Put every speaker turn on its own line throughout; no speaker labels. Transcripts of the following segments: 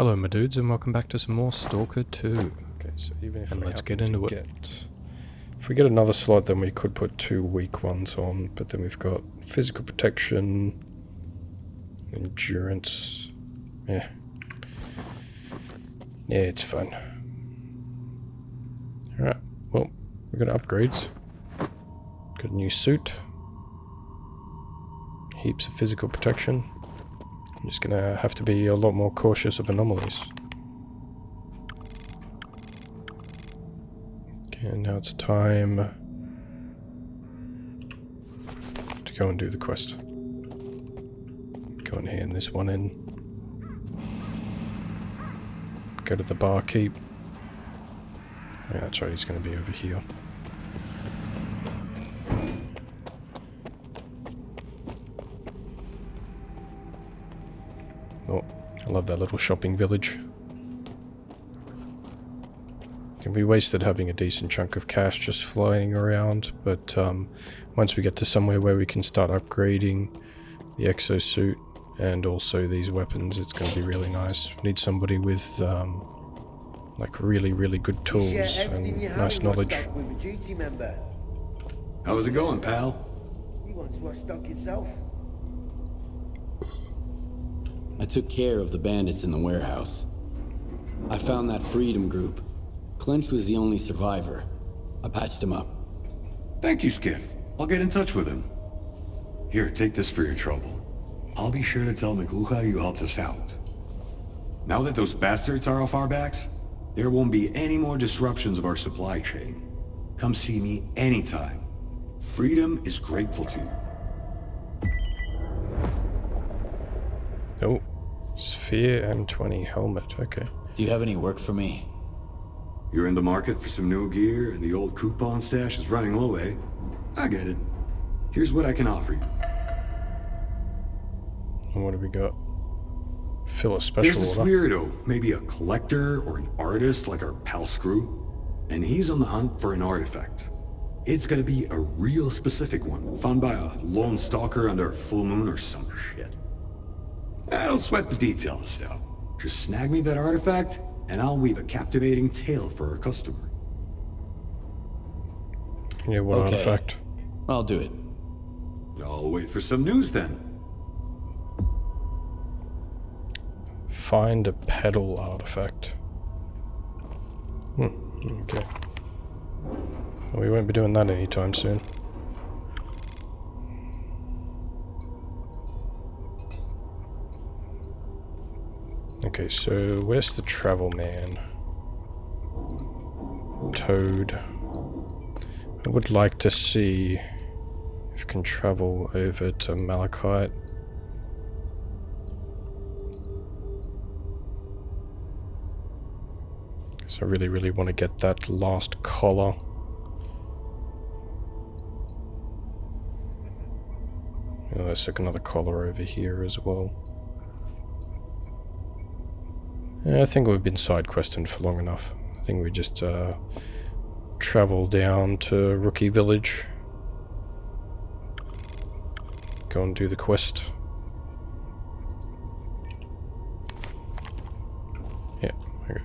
Hello my dudes and welcome back to some more Stalker 2.
Okay, so even if
let's get into it.
If we get another slot, then we could put 2 weak ones on, but then we've got physical protection, endurance. Yeah, it's fun. Alright, well, we got upgrades. Got a new suit. Heaps of physical protection. I'm just gonna have to be a lot more cautious of anomalies. Okay, now it's time to go and do the quest. Go and hand this one in. Go to the barkeep. Yeah, that's right, he's gonna be over here. Oh, I love that little shopping village. Can be wasted having a decent chunk of cash just flying around, but once we get to somewhere where we can start upgrading the exosuit and also these weapons, it's going to be really nice. We need somebody with like really good tools and nice knowledge.
How's it going, pal?
You want to watch Stock itself?
I took care of the bandits in the warehouse. I found that freedom group. Clinch was the only survivor. I patched him up.
Thank you, Skiff. I'll get in touch with him. Here, take this for your trouble. I'll be sure to tell McLuha you helped us out. Now that those bastards are off our backs, there won't be any more disruptions of our supply chain. Come see me anytime. Freedom is grateful to you.
Oh, Sphere M20 helmet, okay.
Do you have any work for me?
You're in the market for some new gear and the old coupon stash is running low, eh? I get it. Here's what I can offer you.
And what do we got? Fill a
There's
special
this
order.
weirdo, maybe a collector or an artist like our pal Screw, and he's on the hunt for an artifact. It's gonna be a real specific one, found by a lone stalker under a full moon or some shit. I don't sweat the details, though. Just snag me that artifact, and I'll weave a captivating tale for our customer.
Yeah, what
Okay.
artifact?
I'll do it.
I'll wait for some news then.
Find a pedal artifact. Okay. Well, we won't be doing that anytime soon. Okay, so where's the travel man? Toad. I would like to see if I can travel over to Malachite. So I really want to get that last collar. Oh, there's like another collar over here as well. Yeah, I think we've been side questing for long enough. I think we just travel down to Rookie Village. Go and do the quest. Yeah, okay.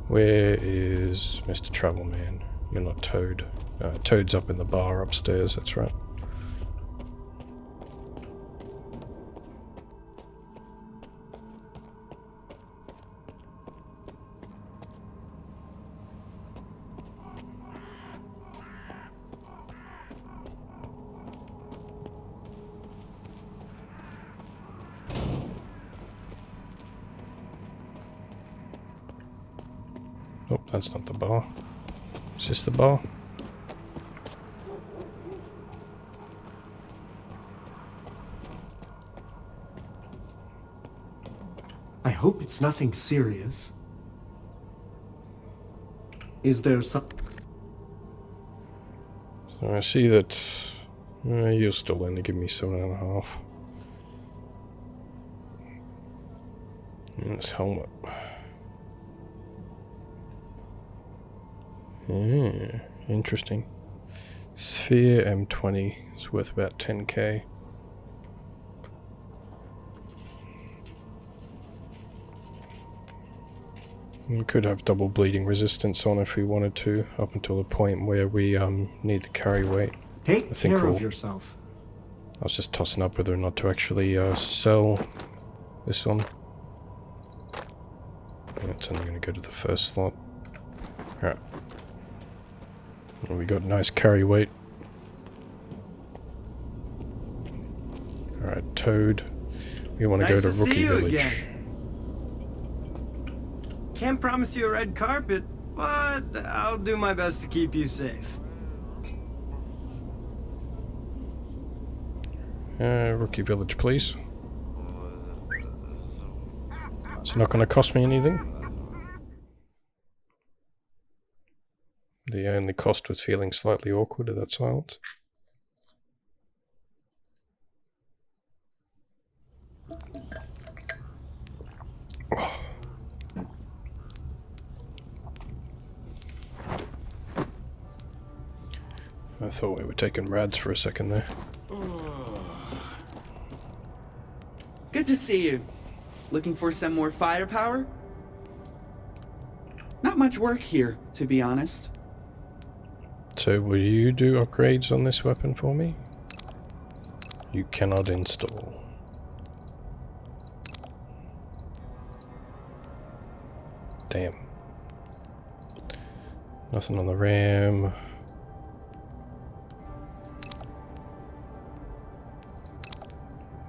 Where is Mr. Travel Man? You're not Toad. Toad's up in the bar upstairs, that's right. Oh, that's not the bar. Is this the bar?
I hope it's nothing serious. Is there some...
So I see that you're still in to give me 7.5. And this helmet. Yeah, interesting. Sphere M20 is worth about 10k. We could have double bleeding resistance on if we wanted to, up until the point where we need the carry weight.
Take
I think
care
we'll-
of yourself.
I was just tossing up whether or not to actually sell this one. Yeah, it's only going to go to the first slot. Alright. Well, we got nice carry weight. Alright, Toad. We want to go
Nice
to
to see
Rookie
you
Village.
again. Can't promise you a red carpet, but I'll do my best to keep you safe.
Rookie Village, please. It's not going to cost me anything. The only cost was feeling slightly awkward at that silence. I thought we were taking rads for a second there.
Good to see you. Looking for some more firepower? Not much work here, to be honest.
So will you do upgrades on this weapon for me? You cannot install. Damn. Nothing on the RAM.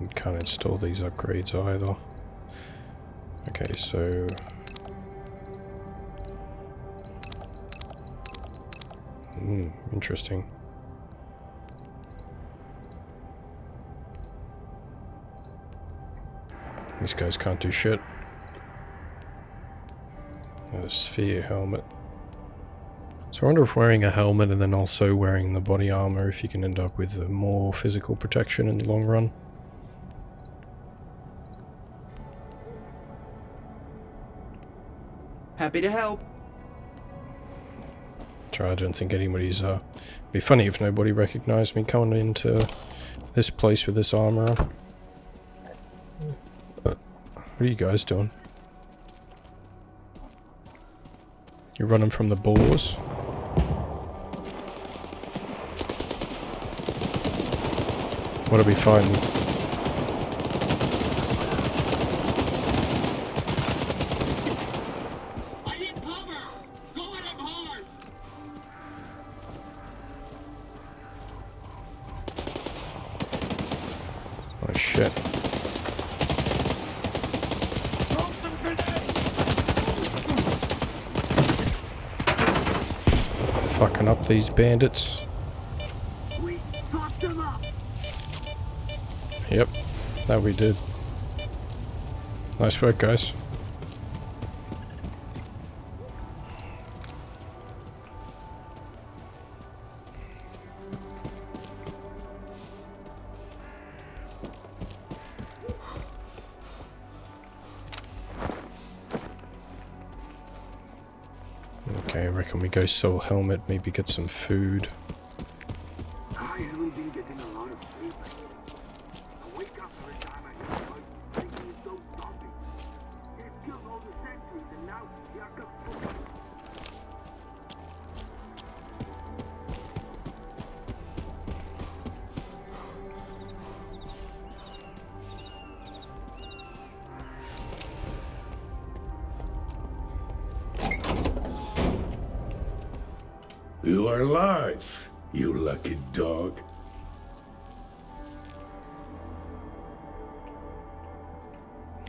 You can't install these upgrades either. Okay, so... interesting. These guys can't do shit. A sphere helmet. So I wonder if wearing a helmet and then also wearing the body armor, if you can end up with more physical protection in the long run.
Happy to help.
I don't think anybody's, it'd be funny if nobody recognized me coming into this place with this armor on. What are you guys doing? You're running from the boars? What are we fighting? Oh shit. Fucking up these bandits. Yep, that we did. Nice work, guys. Okay, I reckon we go sell helmet, maybe get some food.
I haven't been getting a lot of sleep. I wake up every time I hear a voice thinking it's so zombie. They've killed all the sentries and now Jacob.
You are alive, you lucky dog.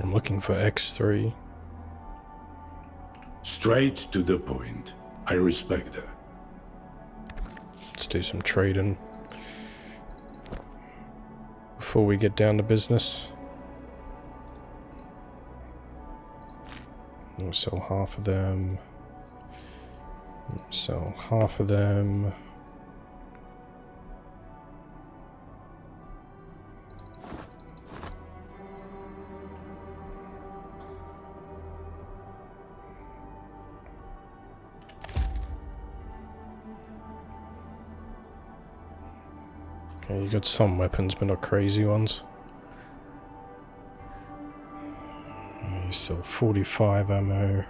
I'm looking for X3.
Straight to the point. I respect that.
Let's do some trading before we get down to business. We'll sell half of them. Sell half of them. Okay, you got some weapons, but not crazy ones. You sell 45 ammo.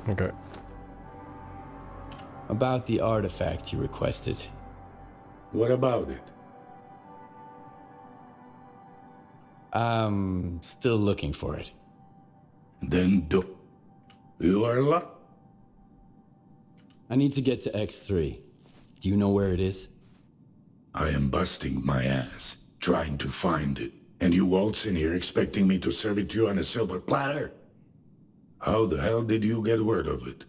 Okay.
About the artifact you requested.
What about it?
I'm still looking for it.
Then you are
I need to get to X3. Do you know where it is?
I am busting my ass, trying to find it. And you waltz in here expecting me to serve it to you on a silver platter? How the hell did you get word of it?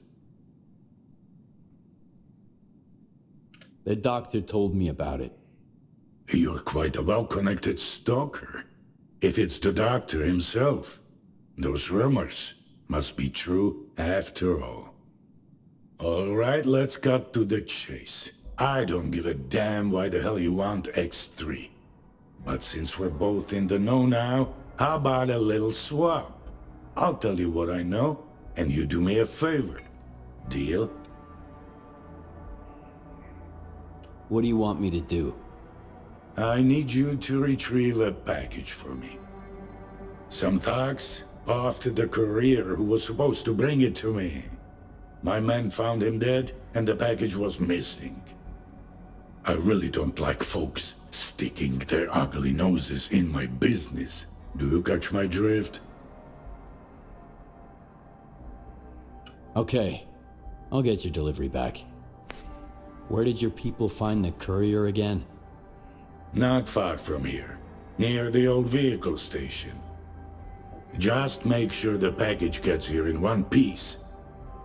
The doctor told me about it.
You're quite a well-connected stalker. If it's the doctor himself, those rumors must be true after all. All right, let's cut to the chase. I don't give a damn why the hell you want X3. But since we're both in the know now, how about a little swap? I'll tell you what I know, and you do me a favor. Deal?
What do you want me to do?
I need you to retrieve a package for me. Some thugs off to the courier who was supposed to bring it to me. My men found him dead, and the package was missing. I really don't like folks sticking their ugly noses in my business. Do you catch my drift?
Okay, I'll get your delivery back. Where did your people find the courier again?
Not far from here, near the old vehicle station. Just make sure the package gets here in one piece.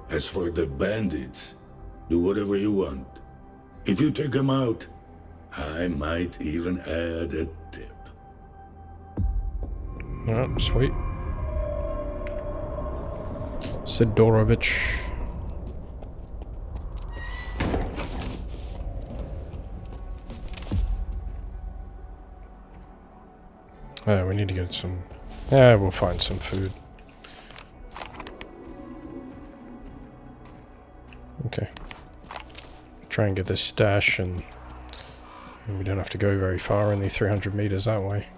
As for the bandits, do whatever you want. If you take them out, I might even add a tip.
Oh, sweet. Sidorovich. Yeah, we need to get some... Yeah, we'll find some food. Okay. Try and get this stash, and we don't have to go very far, only 300 meters that way.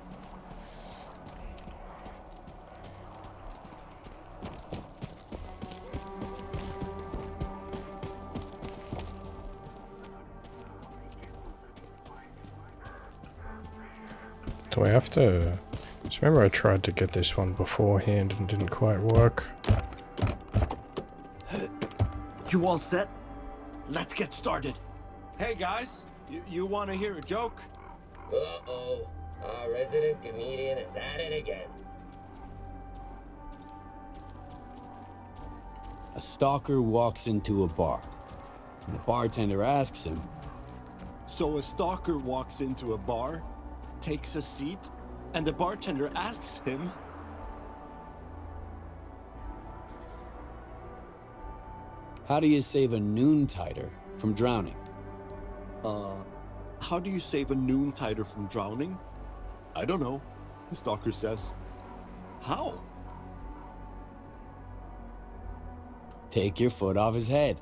Do I have to... So remember I tried to get this one beforehand and didn't quite work.
You all set? Let's get started.
Hey guys, you want to hear a joke?
Uh-oh, our resident comedian is at it again.
A stalker walks into a bar. The bartender asks him,
So a stalker walks into a bar, takes a seat, and the bartender asks him,
how do you save a noontiter from drowning?
how do you save a noontiter from drowning? I don't know, the stalker says. How?
Take your foot off his head.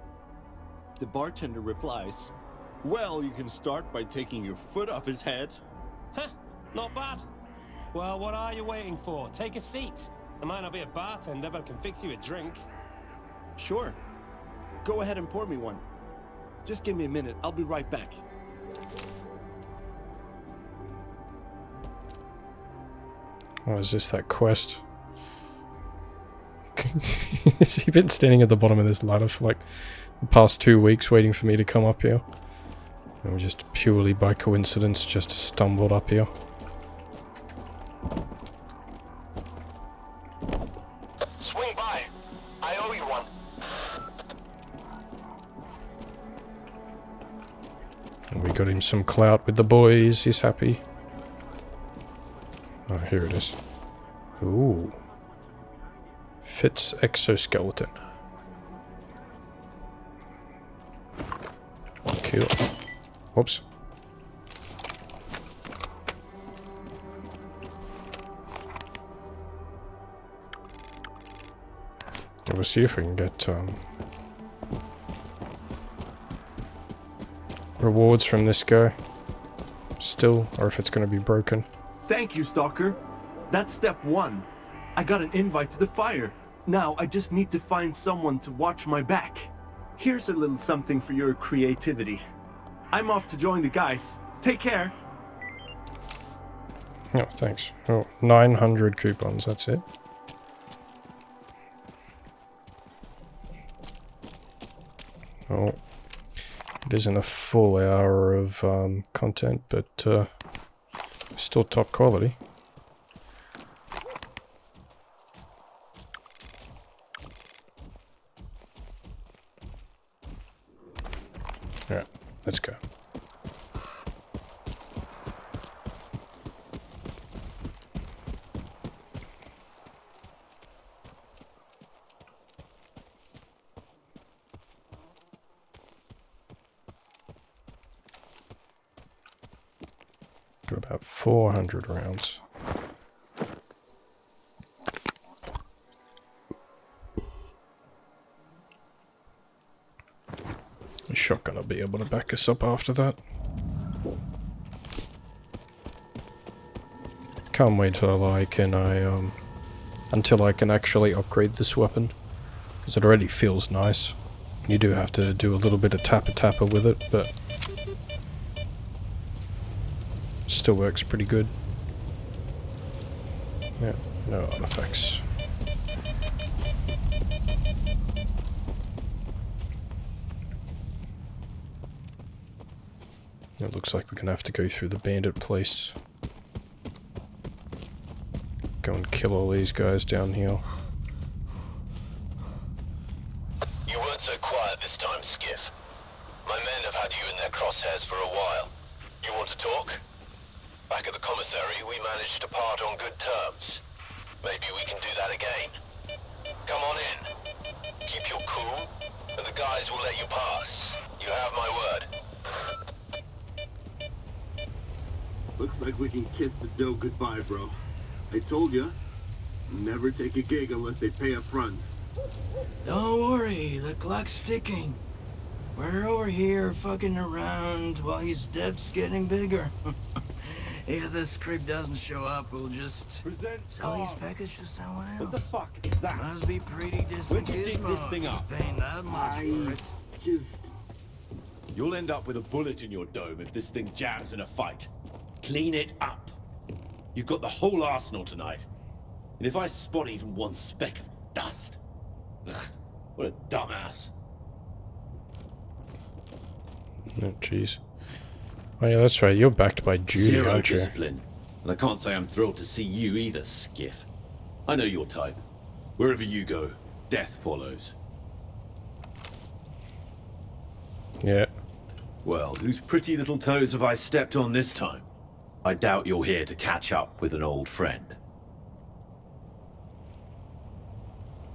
The bartender replies, well, you can start by taking your foot off his head.
Huh, not bad. Well, what are you waiting for? Take a seat. I might not be a bartender, but I can fix you a drink.
Sure. Go ahead and pour me one. Just give me a minute, I'll be right back.
Oh, is this that quest? Has he been standing at the bottom of this ladder for like the past 2 weeks waiting for me to come up here? And we just purely by coincidence just stumbled up here.
Swing by. I owe you one.
And we got him some clout with the boys, he's happy. Oh, here it is. Ooh. Fits exoskeleton. Cool. Whoops. We'll see if we can get rewards from this guy still, or if it's going to be broken.
Thank you, Stalker. That's step one. I got an invite to the fire. Now I just need to find someone to watch my back. Here's a little something for your creativity. I'm off to join the guys. Take care.
Oh, thanks. Oh, 900 coupons, that's it. Oh, it isn't a full hour of content, but still top quality. Alright, let's go. Got about 400 rounds. The shotgun will be able to back us up after that. Can't wait till I can until I can actually upgrade this weapon, because it already feels nice. You do have to do a little bit of tapper with it, but still works pretty good. Yeah, no artifacts. It looks like we're gonna have to go through the bandit place. Go and kill all these guys down here.
You weren't so quiet this time, Skiff. My men have had you in their crosshairs for a while. You want to talk? Back at the commissary, we managed to part on good terms. Maybe we can do that again. Come on in. Keep your cool, and the guys will let you pass. You have my word.
Looks like we can kiss the dough goodbye, bro. I told ya, never take a gig unless they pay up front.
Don't worry, the clock's ticking. We're over here fucking around while his debt's getting bigger. If this creep doesn't show up, we'll just sell his package to someone else.
What the fuck is that?
Must be pretty
Where'd you dig this thing up?
Paying that much for it.
You'll end up with a bullet in your dome if this thing jams in a fight. Clean it up. You've got the whole arsenal tonight. And if I spot even one speck of dust... Ugh, what a dumbass.
Oh, jeez. Oh yeah, that's right, you're backed by Judy,
Zero
aren't you?
discipline. And I can't say I'm thrilled to see you either, Skiff. I know your type. Wherever you go, death follows.
Yeah.
Well, whose pretty little toes have I stepped on this time? I doubt you're here to catch up with an old friend.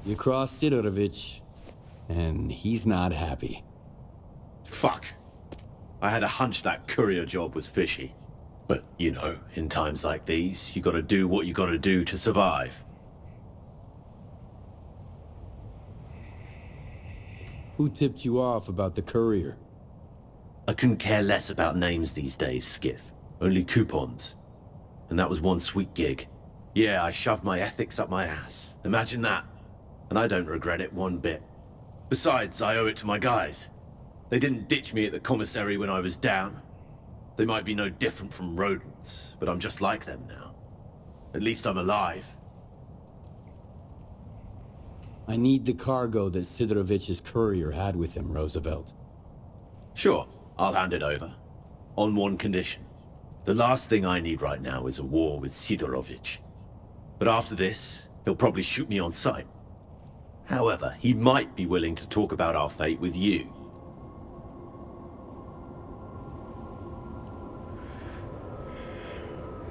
You cross Sidorovich, and he's not happy.
Fuck. I had a hunch that courier job was fishy. But, you know, in times like these, you gotta do what you gotta do to survive.
Who tipped you off about the courier?
I couldn't care less about names these days, Skiff. Only coupons. And that was one sweet gig. Yeah, I shoved my ethics up my ass. Imagine that. And I don't regret it one bit. Besides, I owe it to my guys. They didn't ditch me at the commissary when I was down. They might be no different from rodents, but I'm just like them now. At least I'm alive.
I need the cargo that Sidorovich's courier had with him, Roosevelt.
Sure, I'll hand it over. On one condition. The last thing I need right now is a war with Sidorovich. But after this, he'll probably shoot me on sight. However, he might be willing to talk about our fate with you.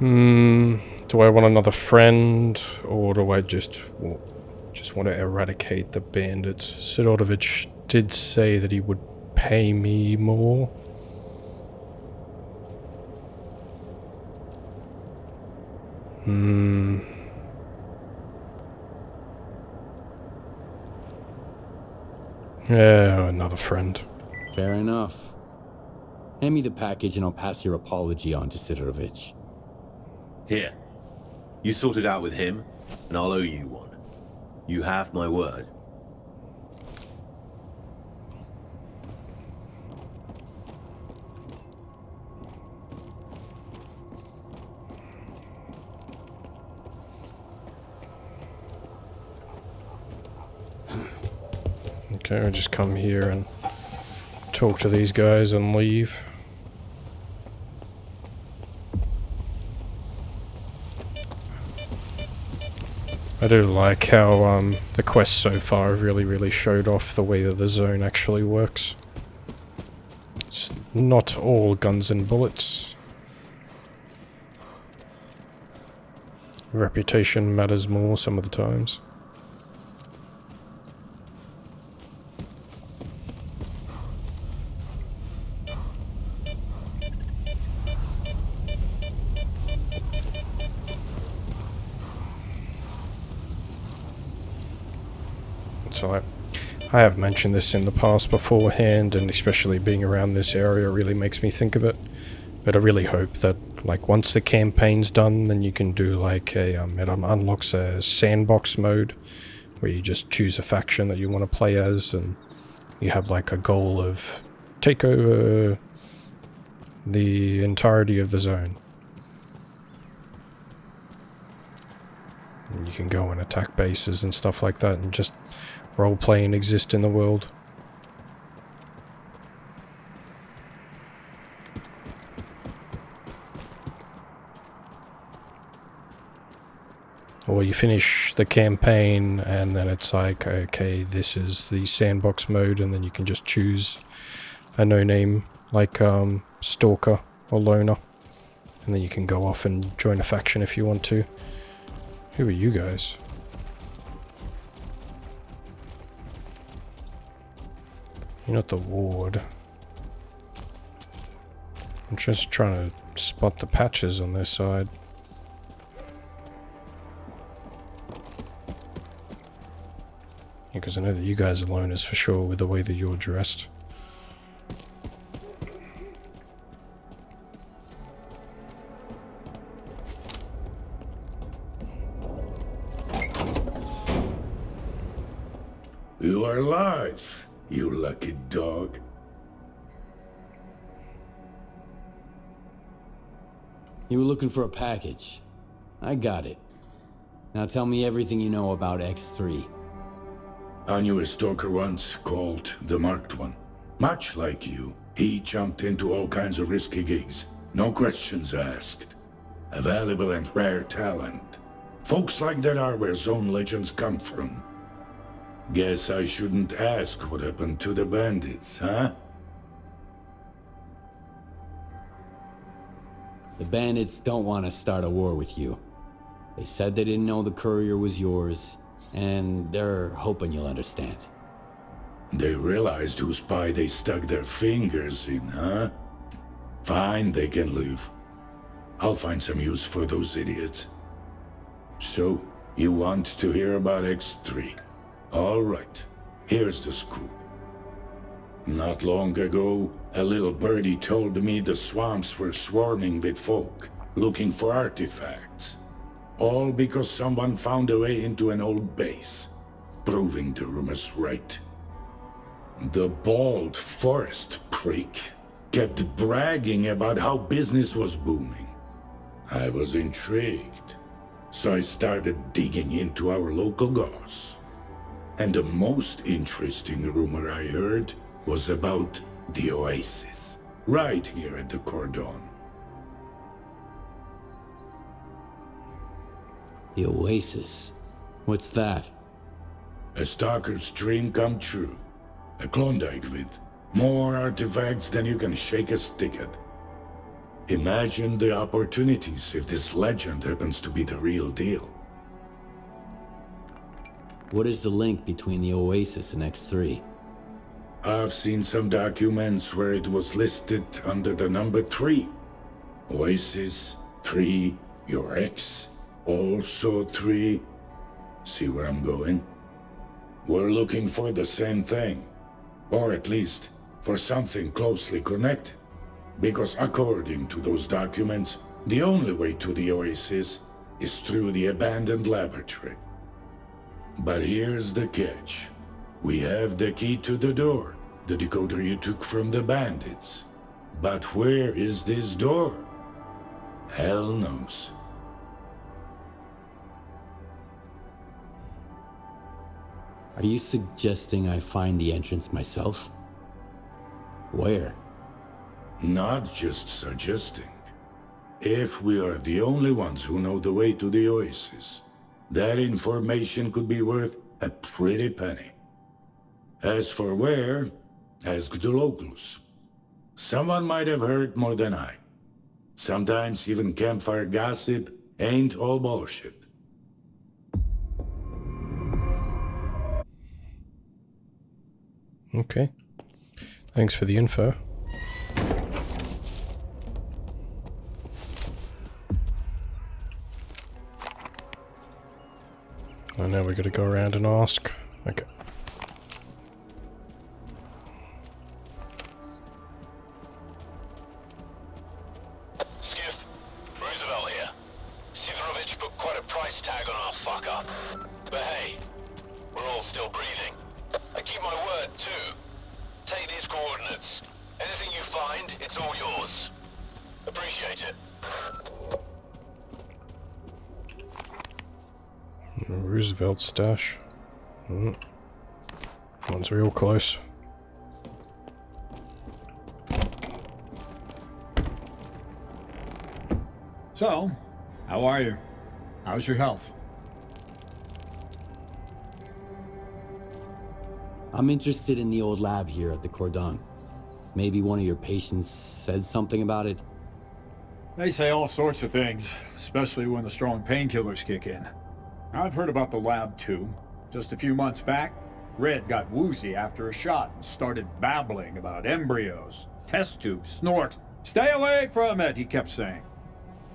Do I want another friend, or do I just want to eradicate the bandits? Sidorovich did say that he would pay me more. Yeah, another friend.
Fair enough. Hand me the package and I'll pass your apology on to Sidorovich.
Here. You sort it out with him, and I'll owe you one. You have my word.
Okay, I'll just come here and talk to these guys and leave. I do like how the quests so far have really showed off the way that the zone actually works. It's not all guns and bullets. Reputation matters more some of the times. So I have mentioned this in the past beforehand, and especially being around this area really makes me think of it. But I really hope that, like, once the campaign's done, then you can do like a it unlocks a sandbox mode where you just choose a faction that you want to play as, and you have like a goal of take over the entirety of the zone. And you can go and attack bases and stuff like that, and just role-play and exist in the world. Or you finish the campaign and then it's like, okay, this is the sandbox mode, and then you can just choose a no-name like Stalker or Loner, and then you can go off and join a faction if you want to. Who are you guys? You're not the ward. I'm just trying to spot the patches on this side. Because I know that you guys are loners for sure with the way that you're dressed.
You are alive, you lucky dog.
You were looking for a package. I got it. Now tell me everything you know about X3.
I knew a stalker once called the Marked One. Much like you, he jumped into all kinds of risky gigs. No questions asked. A valuable and rare talent. Folks like that are where zone legends come from. Guess I shouldn't ask what happened to the bandits, huh?
The bandits don't want to start a war with you. They said they didn't know the courier was yours, and they're hoping you'll understand.
They realized whose pie they stuck their fingers in, huh? Fine, they can leave. I'll find some use for those idiots. So, you want to hear about X3? All right, here's the scoop. Not long ago, a little birdie told me the swamps were swarming with folk, looking for artifacts. All because someone found a way into an old base, proving the rumors right. The bald forest prick kept bragging about how business was booming. I was intrigued, so I started digging into our local goss. And the most interesting rumor I heard was about the Oasis, right here at the Cordon.
The Oasis? What's that?
A stalker's dream come true. A Klondike with more artifacts than you can shake a stick at. Imagine the opportunities if this legend happens to be the real deal.
What is the link between the Oasis and X3?
I've seen some documents where it was listed under the number 3. Oasis, 3, your ex, also 3. See where I'm going? We're looking for the same thing. Or at least, for something closely connected. Because according to those documents, the only way to the Oasis is through the abandoned laboratory. But here's the catch. We have the key to the door, the decoder you took from the bandits. But where is this door? Hell knows.
Are you suggesting I find the entrance myself? Where?
Not just suggesting. If we are the only ones who know the way to the oasis, that information could be worth a pretty penny. As for where, ask the locals. Someone might have heard more than I. Sometimes even campfire gossip ain't all bullshit.
Okay. Thanks for the info. And now we gotta go around and ask. Okay.
Skiff, Roosevelt here. Sidorovich put quite a price tag on our fuck up. But hey, we're all still breathing. I keep my word too. Take these coordinates. Anything you find, it's all yours. Appreciate it.
Roosevelt stash. One's real close.
So, how are you? How's your health?
I'm interested in the old lab here at the Cordon. Maybe one of your patients said something about it?
They say all sorts of things, especially when the strong painkillers kick in. I've heard about the lab too. Just a few months back, Red got woozy after a shot and started babbling about embryos, test tubes, snort. Stay away from it, he kept saying.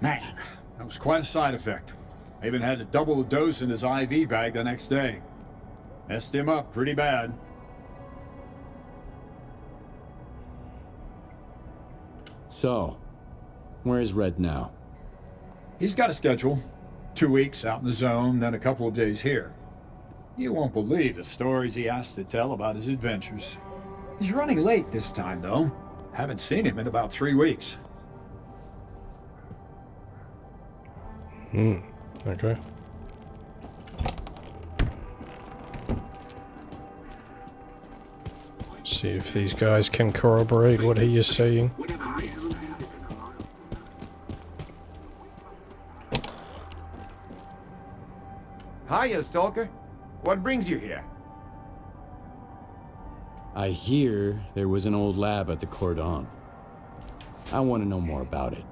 Man, that was quite a side effect. I even had to double the dose in his IV bag the next day. Messed him up pretty bad.
So, where is Red now?
He's got a schedule. 2 weeks out in the zone, then a couple of days here. You won't believe the stories he has to tell about his adventures. He's running late this time, though. Haven't seen him in about 3 weeks.
Okay. See if these guys can corroborate what he is saying.
Hiya, Stalker. What brings you here?
I hear there was an old lab at the Cordon. I want to know more about it.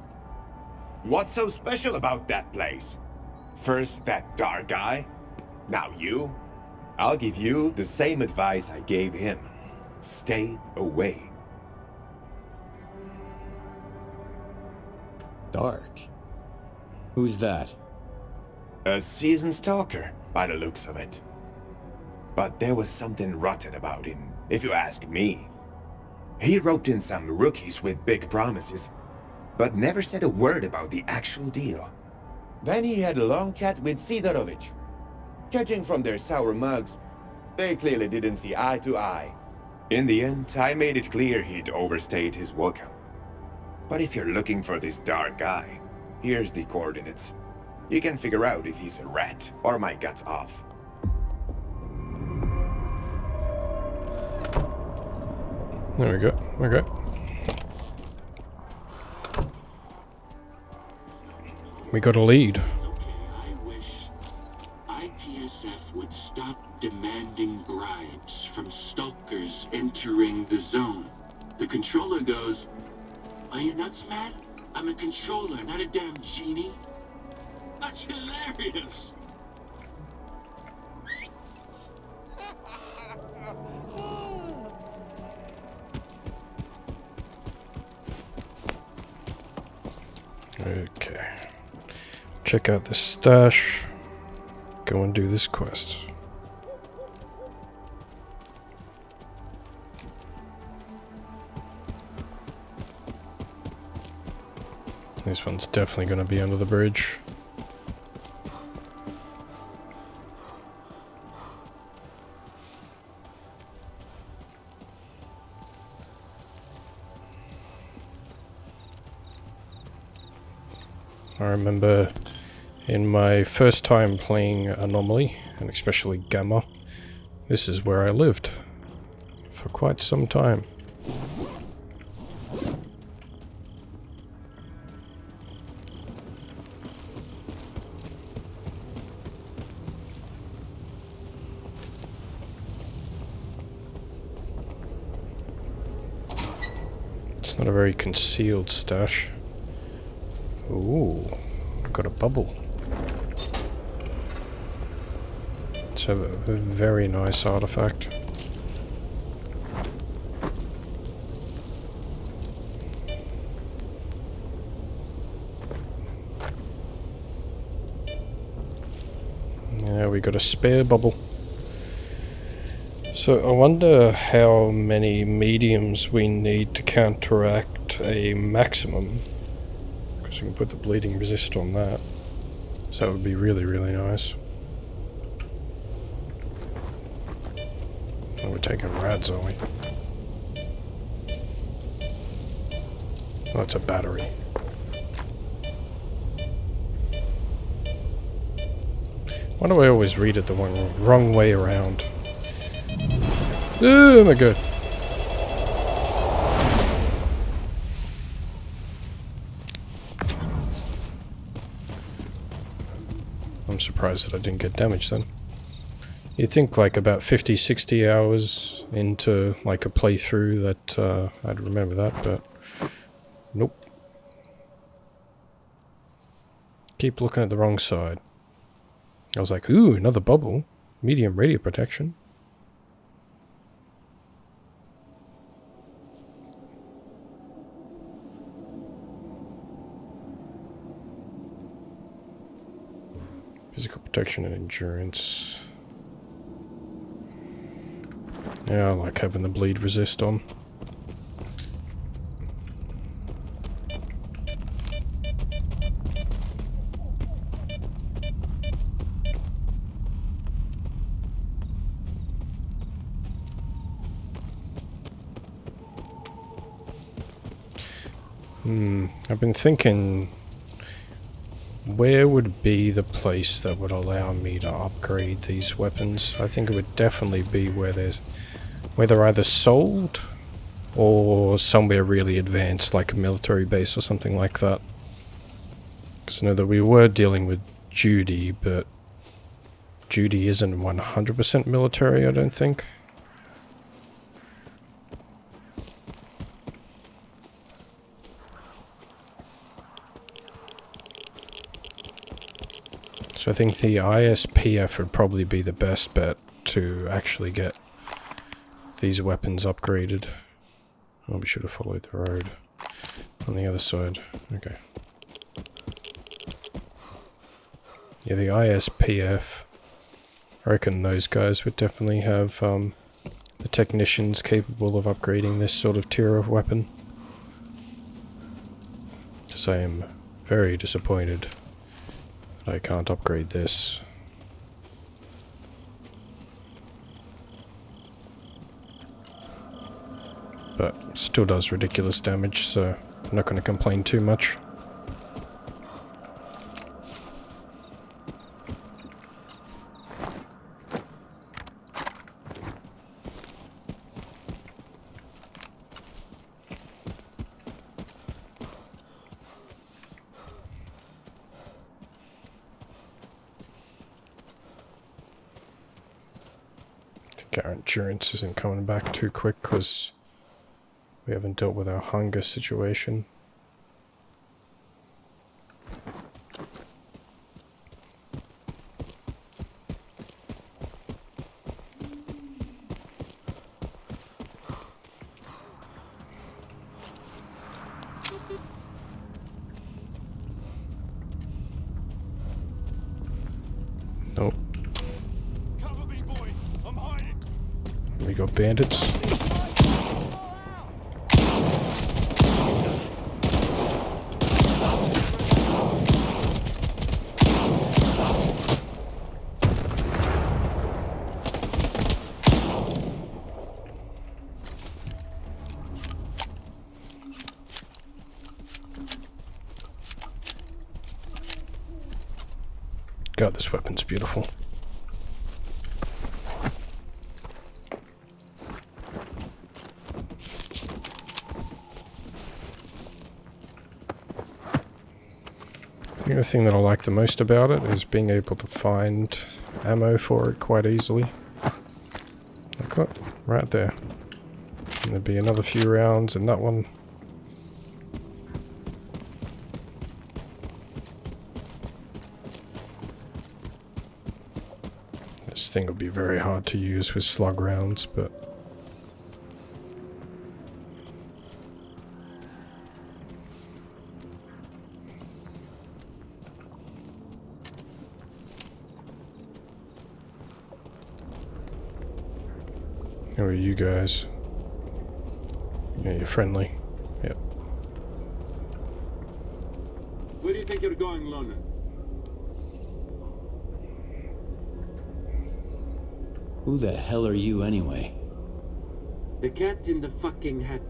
What's so special about that place? First that dark guy, now you. I'll give you the same advice I gave him. Stay away.
Dark? Who's that?
A seasoned stalker, by the looks of it. But there was something rotten about him, if you ask me. He roped in some rookies with big promises, but never said a word about the actual deal. Then he had a long chat with Sidorovich. Judging from their sour mugs, they clearly didn't see eye to eye. In the end, I made it clear he'd overstayed his welcome. But if you're looking for this dark guy, here's the coordinates. You can figure out if he's a rat or my guts off.
There we go. Okay. We got a lead.
I wish IPSF would stop demanding bribes from stalkers entering the zone. The controller goes, "Are you nuts, man? I'm a controller, not a damn genie." That's hilarious.
Okay. Check out the stash. Go and do this quest. This one's definitely going to be under the bridge. I remember in my first time playing Anomaly, and especially Gamma, this is where I lived for quite some time. It's not a very concealed stash. Ooh, got a bubble. It's a very nice artifact. Yeah, we got a spare bubble. So I wonder how many mediums we need to counteract a maximum. Because we can put the bleeding resist on that. So that would be really, really nice. Oh, we're taking rads, are we? Oh, it's a battery. Why do I always read it the wrong way around? Oh my god. I'm surprised that I didn't get damaged then. You'd think like about 50-60 hours into like a playthrough that I'd remember that, but nope. Keep looking at the wrong side. I was like, ooh, another bubble. Medium radio protection. Physical protection and endurance. Yeah, I like having the bleed resist on. I've been thinking, where would be the place that would allow me to upgrade these weapons? I think it would definitely be where they're either sold or somewhere really advanced, like a military base or something like that. Because I know that we were dealing with Judy, but Judy isn't 100% military, I don't think. So I think the ISPF would probably be the best bet to actually get these weapons upgraded. Oh, we should have followed the road on the other side. Okay. Yeah, the ISPF, I reckon those guys would definitely have the technicians capable of upgrading this sort of tier of weapon. Because I am very disappointed that I can't upgrade this. But still does ridiculous damage, so I'm not going to complain too much. Our endurance isn't coming back too quick because we haven't dealt with our hunger situation. Nope. We got bandits. God, this weapon's beautiful. The other thing that I like the most about it is being able to find ammo for it quite easily. Like, oh, right there. And there'll be another few rounds in that one. This thing would be very hard to use with slug rounds, but... Who are you guys? Yeah, you're friendly. Yep.
Where do you think you're going, Loner?
Who the hell are you anyway?
The cat in the fucking hat.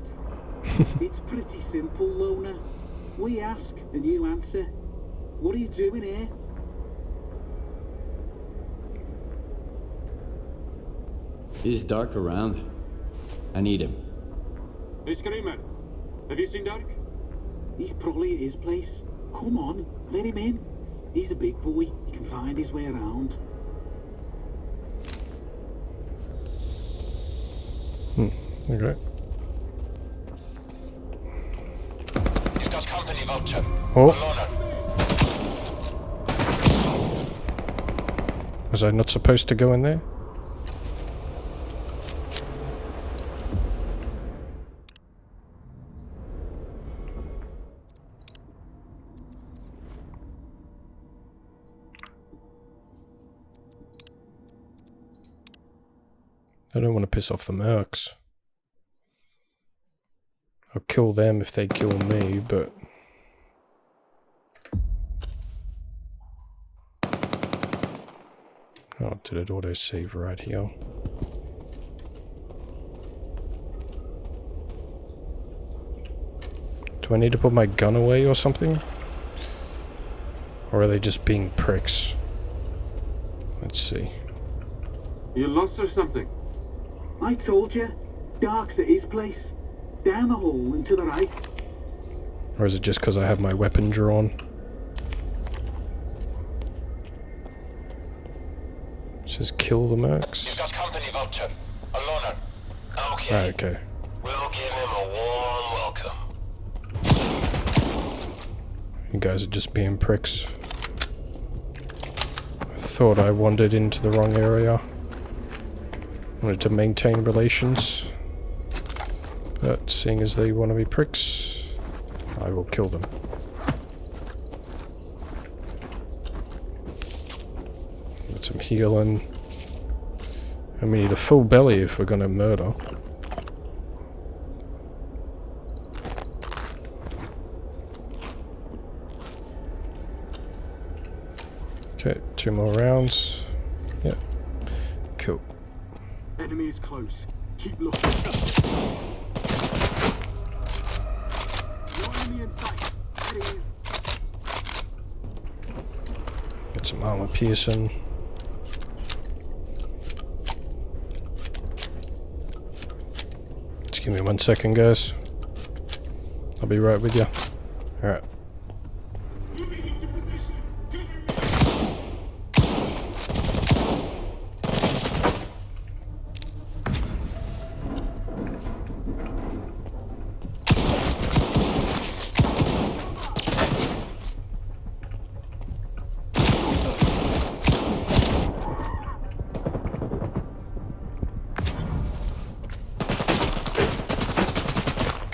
It's pretty simple, Loner. We ask and you answer. What are you doing here?
Is Dark around? I need him.
Hey, Screamer. Have you seen Dark? He's probably at his place. Come on, let him in. He's a big boy. He can find his way around.
Okay.
You've got company, Vulture.
Oh.
Loner.
Was I not supposed to go in there? I don't want to piss off the mercs. I'll kill them if they kill me, but... Oh, did it auto-save right here? Do I need to put my gun away or something? Or are they just being pricks? Let's see.
You lost or something? I told you. Dark's at his place. Down the hall and to the right.
Or is it just because I have my weapon drawn? It says kill the mercs.
You've got company, Vulture. A Loner. Okay.
Okay.
We'll give him a warm welcome.
You guys are just being pricks. I thought I wandered into the wrong area. Wanted to maintain relations. But seeing as they want to be pricks, I will kill them. Get some healing. And we need a full belly if we're going to murder. Okay, 2 more rounds. Yep. Cool.
Enemy is close. Keep looking. No enemy in sight. There he is.
Get some armor piercing. Just give me 1 second, guys. I'll be right with you. Alright.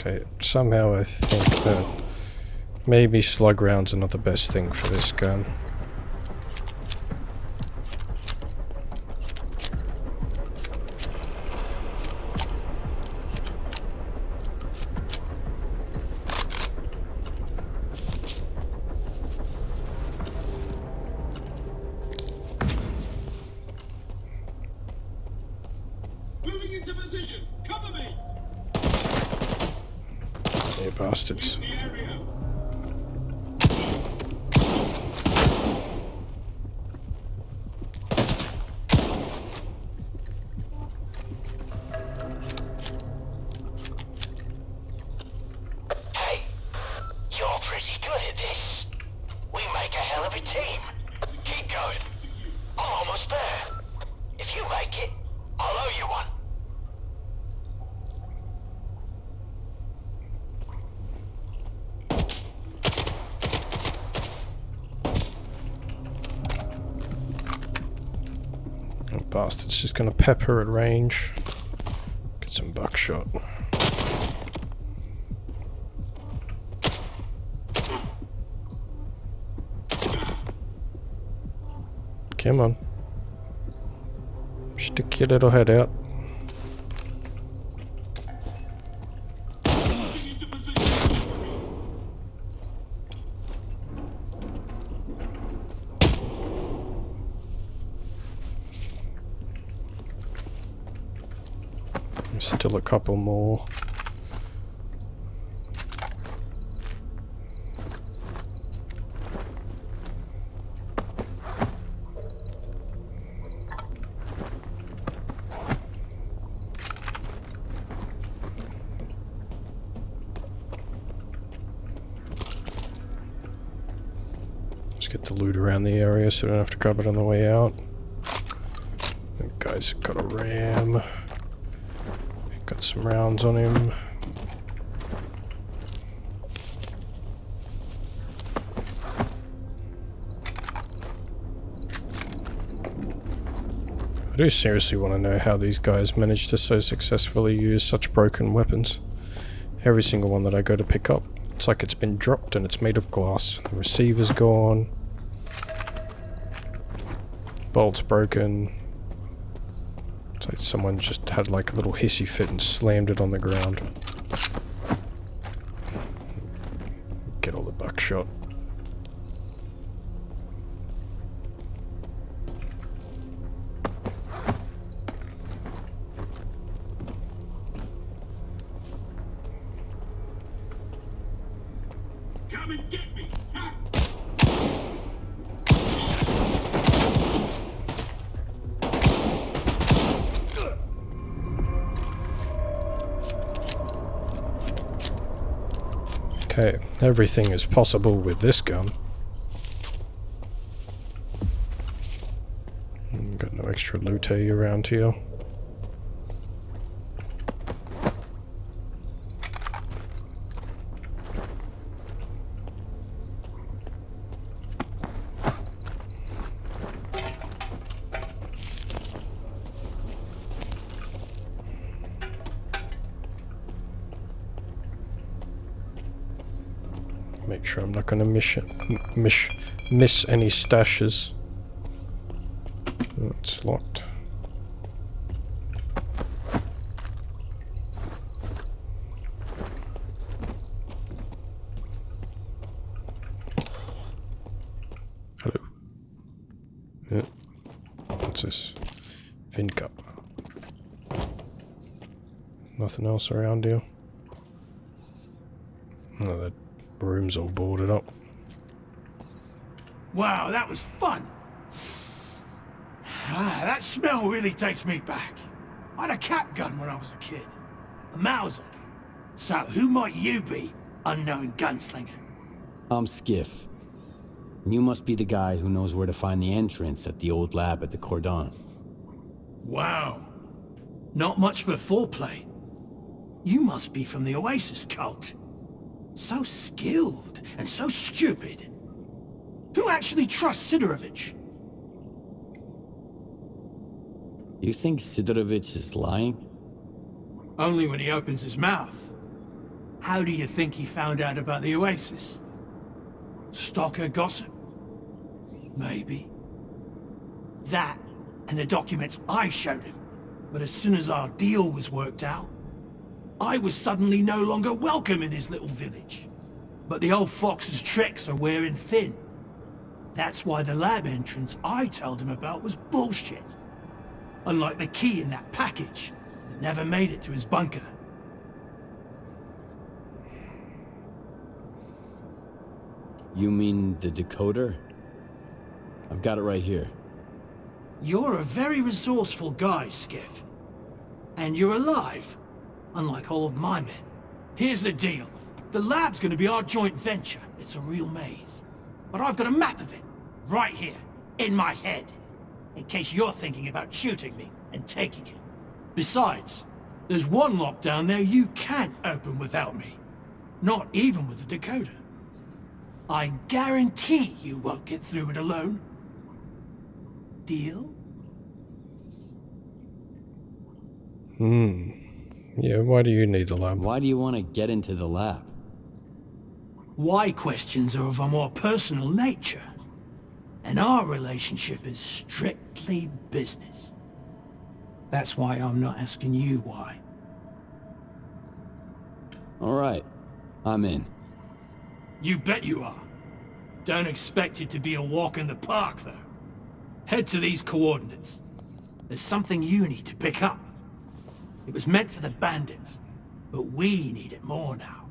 Okay, somehow I think that maybe slug rounds are not the best thing for this gun.
Moving into position. Cover me.
You bastards. bastard's just gonna pepper at range. Get some buckshot. Come on. Stick your little head out. There's still a couple more. Let's get the loot around the area so we don't have to grab it on the way out. That guy's got a ram. Got some rounds on him. I do seriously want to know how these guys managed to so successfully use such broken weapons. Every single one that I go to pick up, it's like it's been dropped and it's made of glass. The receiver's gone. Bolt's broken. It's like someone just had like a little hissy fit and slammed it on the ground. Get all the buckshot.
Come and get me!
Okay, everything is possible with this gun. Got no extra loot around here. Make sure I'm not going to miss any stashes. Oh, it's locked. Hello. Yeah. What's this? Fin cup. Nothing else around here. Oh, that room's all boarded up.
Wow, that was fun. That smell really takes me back. I had a cap gun when I was a kid. A Mauser. So who might you be, unknown gunslinger?
I'm Skiff. You must be the guy who knows where to find the entrance at the old lab at the Cordon.
Wow. Not much for foreplay. You must be from the Oasis cult. So skilled and so stupid. Who actually trusts Sidorovich?
You think Sidorovich is lying?
Only when he opens his mouth. How do you think he found out about the Oasis? Stalker gossip? Maybe. That and the documents I showed him. But as soon as our deal was worked out, I was suddenly no longer welcome in his little village. But the old fox's tricks are wearing thin. That's why the lab entrance I told him about was bullshit. Unlike the key in that package, it never made it to his bunker.
You mean the decoder? I've got it right here.
You're a very resourceful guy, Skiff. And you're alive, unlike all of my men. Here's the deal. The lab's gonna be our joint venture. It's a real maze. But I've got a map of it, right here, in my head. In case you're thinking about shooting me and taking it. Besides, there's one lock down there you can't open without me. Not even with the decoder. I guarantee you won't get through it alone. Deal?
Yeah, why do you need the lab?
Why do you want to get into the lab?
Why questions are of a more personal nature, and our relationship is strictly business. That's why I'm not asking you why.
All right, I'm in.
You bet you are. Don't expect it to be a walk in the park, though. Head to these coordinates. There's something you need to pick up. It was meant for the bandits, but we need it more now.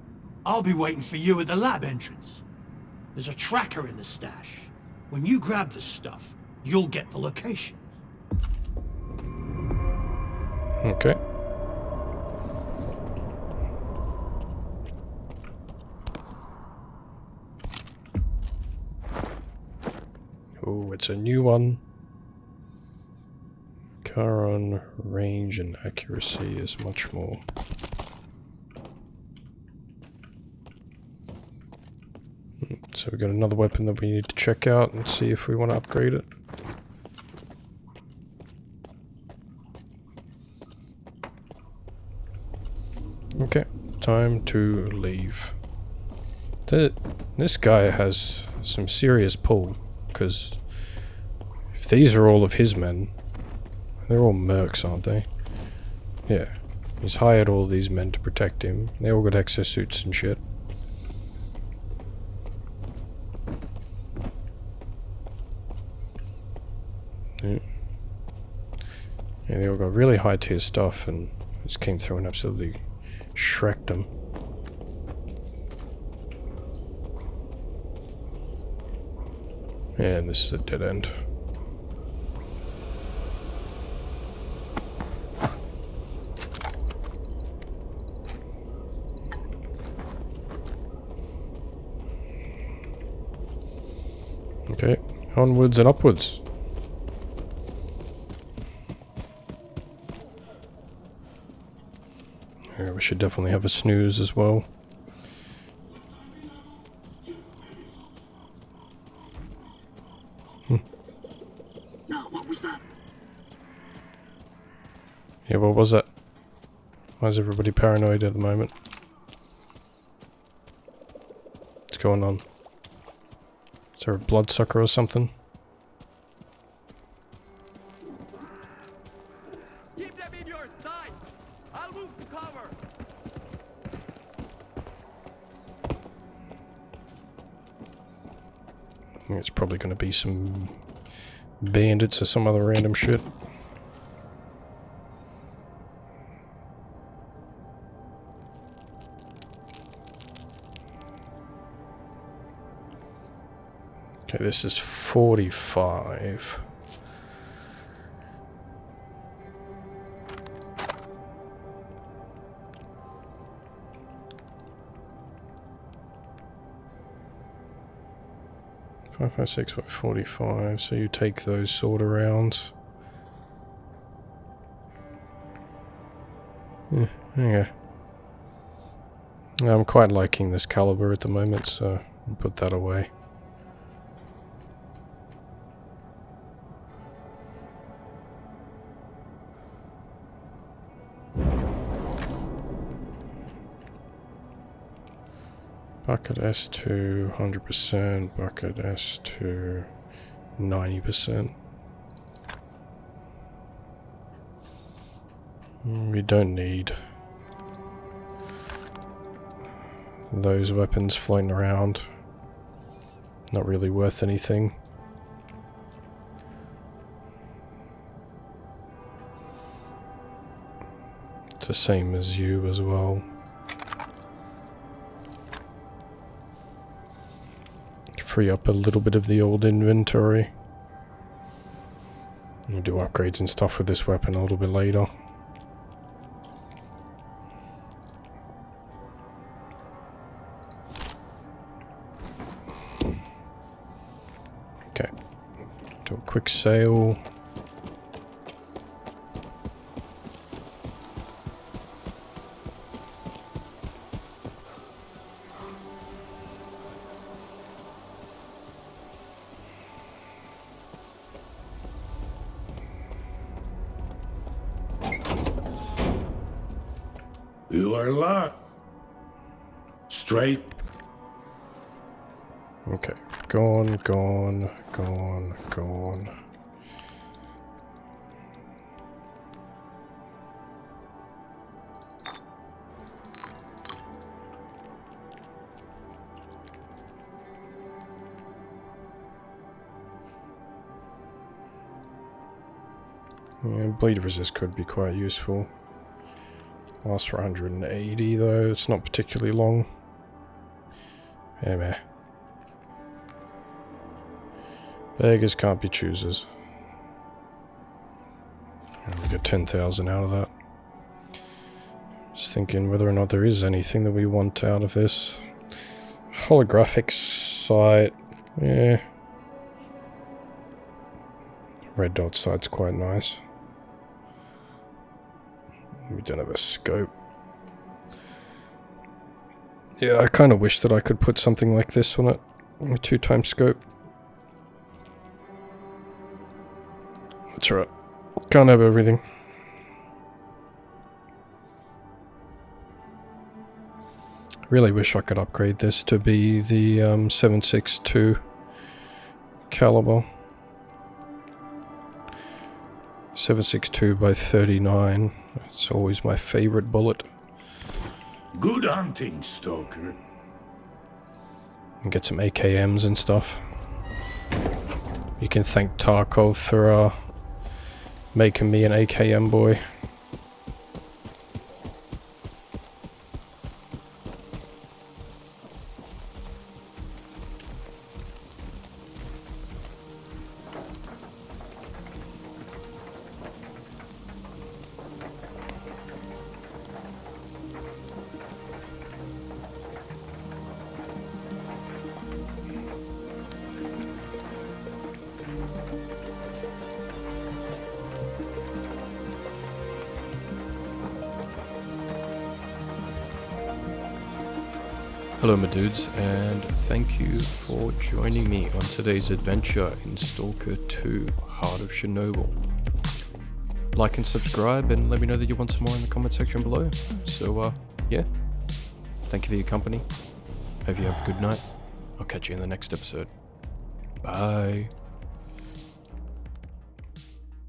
I'll be waiting for you at the lab entrance. There's a tracker in the stash. When you grab the stuff, you'll get the location.
Okay. Oh, it's a new one. Car on range and accuracy is much more. So we got another weapon that we need to check out and see if we want to upgrade it. Okay, time to leave. This guy has some serious pull, because if these are all of his men, they're all mercs, aren't they? Yeah, he's hired all these men to protect him. They all got exosuits and shit. Yeah, they all got really high tier stuff and just came through and absolutely shreked them. And this is a dead end. Okay, onwards and upwards. Yeah, we should definitely have a snooze as well.
No, what was that?
Yeah, what was that? Why is everybody paranoid at the moment? What's going on? Is there a bloodsucker or something?
Keep them in your sight. I'll move to cover.
I think it's probably going to be some bandits or some other random shit. Okay, this is 45. Five, 5, 6, 45. So you take those sort of rounds. Yeah. I'm quite liking this caliber at the moment, so I'll put that away. Bucket S2, 100%, bucket S2, 90%. We don't need those weapons floating around. Not really worth anything. It's the same as you as well. Free up a little bit of the old inventory. We'll do upgrades and stuff with this weapon a little bit later. Okay. Do a quick sale.
You are locked. Straight.
Okay. Gone, gone, gone, gone. Yeah, bleed resist could be quite useful. Lasts for 180 though, it's not particularly long. Yeah, meh. Beggars can't be choosers. And we get 10,000 out of that. Just thinking whether or not there is anything that we want out of this. Holographic sight, yeah. Red dot sight's quite nice. We don't have a scope. Yeah, I kind of wish that I could put something like this on it. A 2x scope. That's right. Can't have everything. Really wish I could upgrade this to be the 7.62 caliber. 7.62 by 39. It's always my favorite bullet.
Good hunting, Stalker.
And get some AKMs and stuff. You can thank Tarkov for making me an AKM boy. Hello my dudes, and thank you for joining me on today's adventure in Stalker 2, Heart of Chornobyl. Like and subscribe, and let me know that you want some more in the comment section below. So yeah, thank you for your company. Hope you have a good night. I'll catch you in the next episode. Bye.